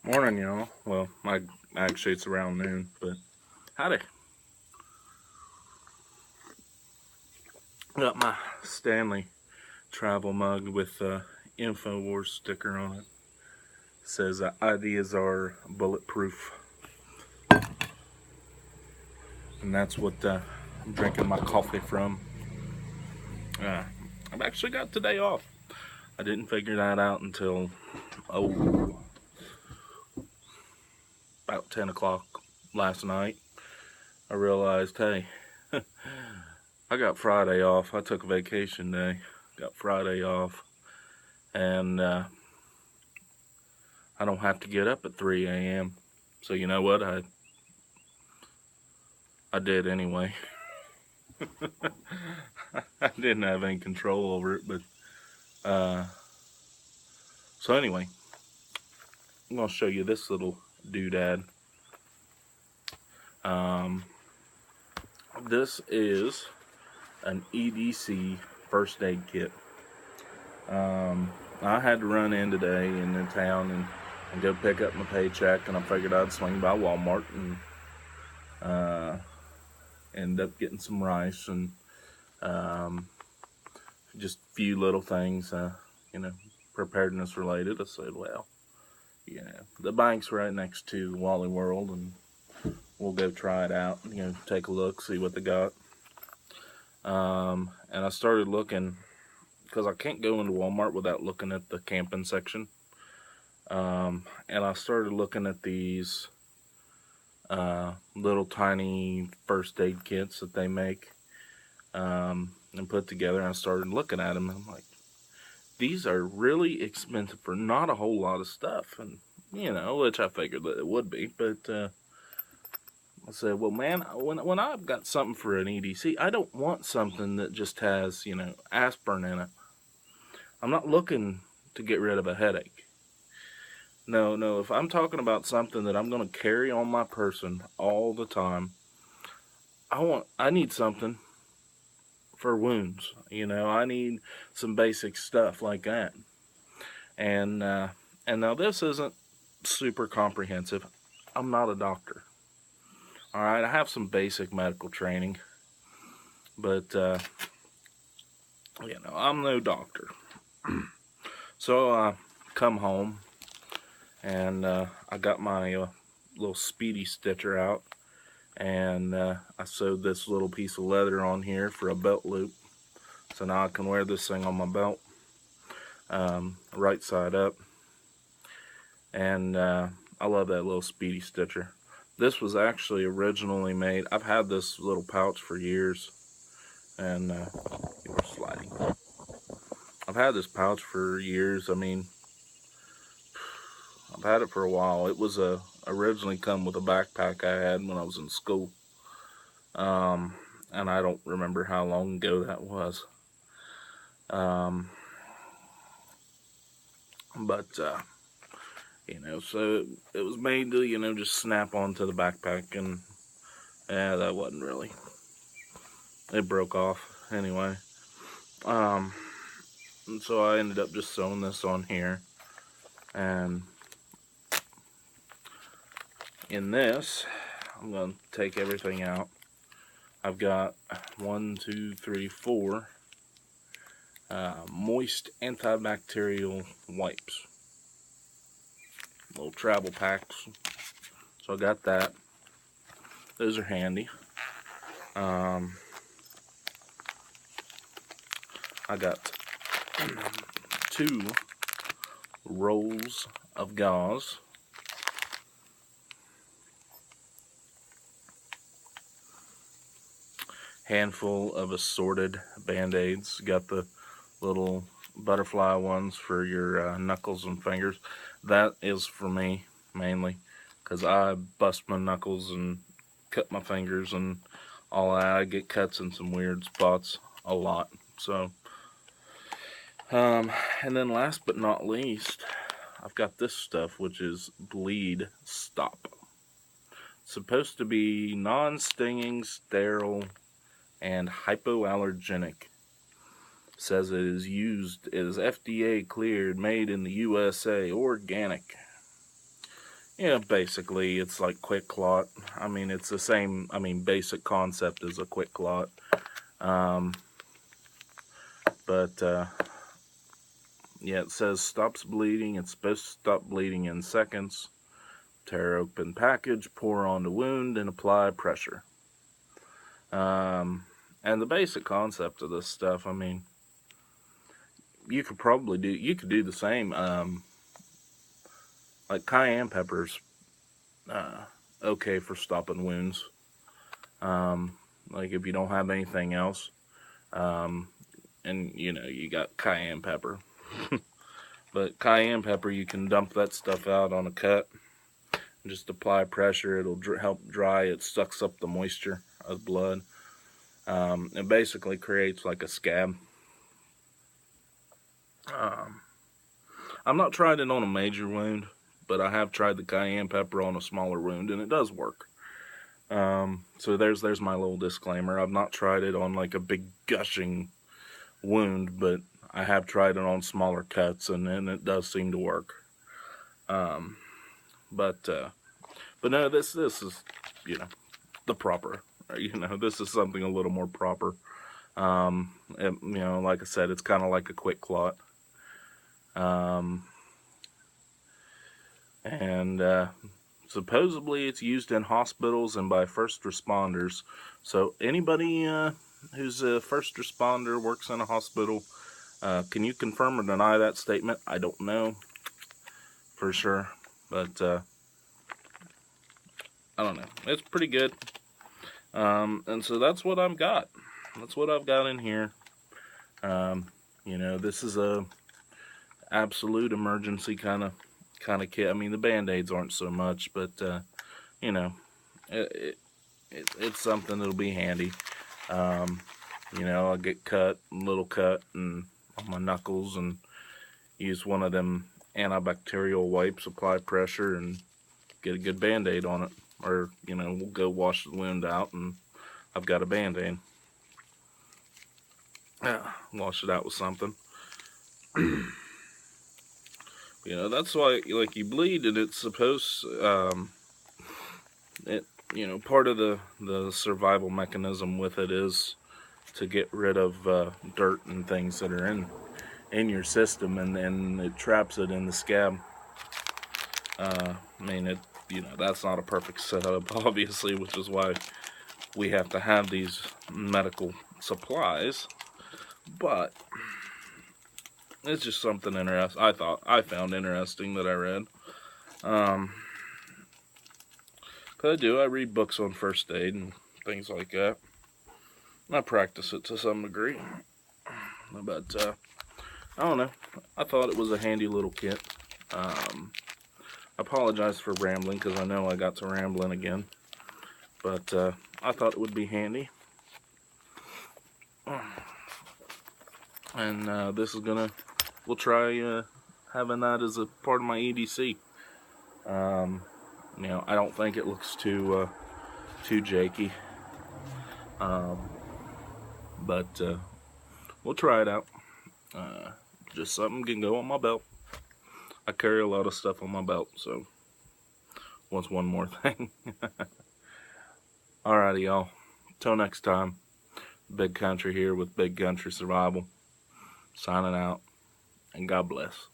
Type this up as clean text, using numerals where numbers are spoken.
Morning, y'all. Well, actually it's around noon, but howdy. Got my Stanley travel mug with InfoWars sticker on it. Says ideas are bulletproof, and that's what I'm drinking my coffee from. I've actually got today off. I didn't figure that out until about 10 o'clock last night. I realized, hey, I got Friday off. I took a vacation day, got Friday off, and I don't have to get up at 3 a.m. So you know what? I did anyway. I didn't have any control over it, but so anyway, I'm gonna show you this little doodad. This is an EDC First Aid Kit. I had to run in today in town and go pick up my paycheck, and I figured I'd swing by Walmart and end up getting some rice and just a few little things, preparedness related. I said, well, the bank's right next to Wally World, and we'll go try it out, take a look, see what they got. And I started looking, because I can't go into Walmart without looking at the camping section. And I started looking at these little tiny first aid kits that they make and put together. And I started looking at them, and I'm like, these are really expensive for not a whole lot of stuff. And, which I figured that it would be. But I said, well, man, when I've got something for an EDC, I don't want something that just has, aspirin in it. I'm not looking to get rid of a headache. No, if I'm talking about something that I'm going to carry on my person all the time, I need something for wounds. I need some basic stuff like that. And now this isn't super comprehensive. I'm not a doctor. All right, I have some basic medical training, but I'm no doctor. So I come home, and I got my little speedy stitcher out, and I sewed this little piece of leather on here for a belt loop, so now I can wear this thing on my belt, right side up. And I love that little speedy stitcher. This was actually originally made, I've had this little pouch for years, and you were sliding. I've had this pouch for years. I mean, I've had it for a while. It was originally come with a backpack I had when I was in school, and I don't remember how long ago that was. But so it was made to just snap onto the backpack, and that wasn't really. It broke off anyway. And so I ended up just sewing this on here, and in this, I'm going to take everything out. I've got 1, 2, 3, 4 moist antibacterial wipes, little travel packs. So I got that. Those are handy. I got 2 rolls of gauze. Handful of assorted band-aids. Got the little butterfly ones for your knuckles and fingers. That is for me mainly, because I bust my knuckles and cut my fingers and all that. I get cuts in some weird spots a lot. So and then last but not least, I've got this stuff, which is Bleed Stop. It's supposed to be non-stinging, sterile, and hypoallergenic. Says it is FDA cleared, made in the USA, organic. Yeah, basically it's like quick clot. I mean, it's the same, basic concept as a quick clot. But yeah, it says stops bleeding. It's supposed to stop bleeding in seconds. Tear open package, pour on the wound, and apply pressure. And the basic concept of this stuff, I mean, you could do the same. Like cayenne peppers, okay for stopping wounds. Like if you don't have anything else, and you got cayenne pepper. But cayenne pepper, you can dump that stuff out on a cut. Just apply pressure. It'll help dry. It sucks up the moisture of blood. It basically creates like a scab. I've not tried it on a major wound, but I have tried the cayenne pepper on a smaller wound, and it does work. So there's my little disclaimer. I've not tried it on like a big gushing wound, but I have tried it on smaller cuts, and it does seem to work. But no, this is, the proper. This is something a little more proper. Like I said, it's kind of like a quick clot. And supposedly it's used in hospitals and by first responders. So anybody who's a first responder, works in a hospital, can you confirm or deny that statement? I don't know for sure, but I don't know. It's pretty good. And so that's what I've got. That's what I've got in here. This is a absolute emergency kind of kit. I mean, the Band-Aids aren't so much, but it's something that'll be handy. I'll get a little cut and on my knuckles, and use one of them antibacterial wipes, apply pressure, and get a good Band-Aid on it. Or, we'll go wash the wound out, and I've got a Band-Aid. Wash it out with something. That's why, like, you bleed, and it's supposed, part of the survival mechanism with it is to get rid of dirt and things that are in your system, and then it traps it in the scab. That's not a perfect setup, obviously, which is why we have to have these medical supplies. But it's just something interesting. I found interesting that I read. Cause I read books on first aid and things like that. I practice it to some degree. But I don't know. I thought it was a handy little kit. I apologize for rambling, because I know I got to rambling again. But I thought it would be handy. And we'll try having that as a part of my EDC. I don't think it looks too jakey. But we'll try it out. Just something can go on my belt. I carry a lot of stuff on my belt, so what's one more thing? Alrighty, y'all. Till next time, Big Country here with Big Country Survival. Signing out, and God bless.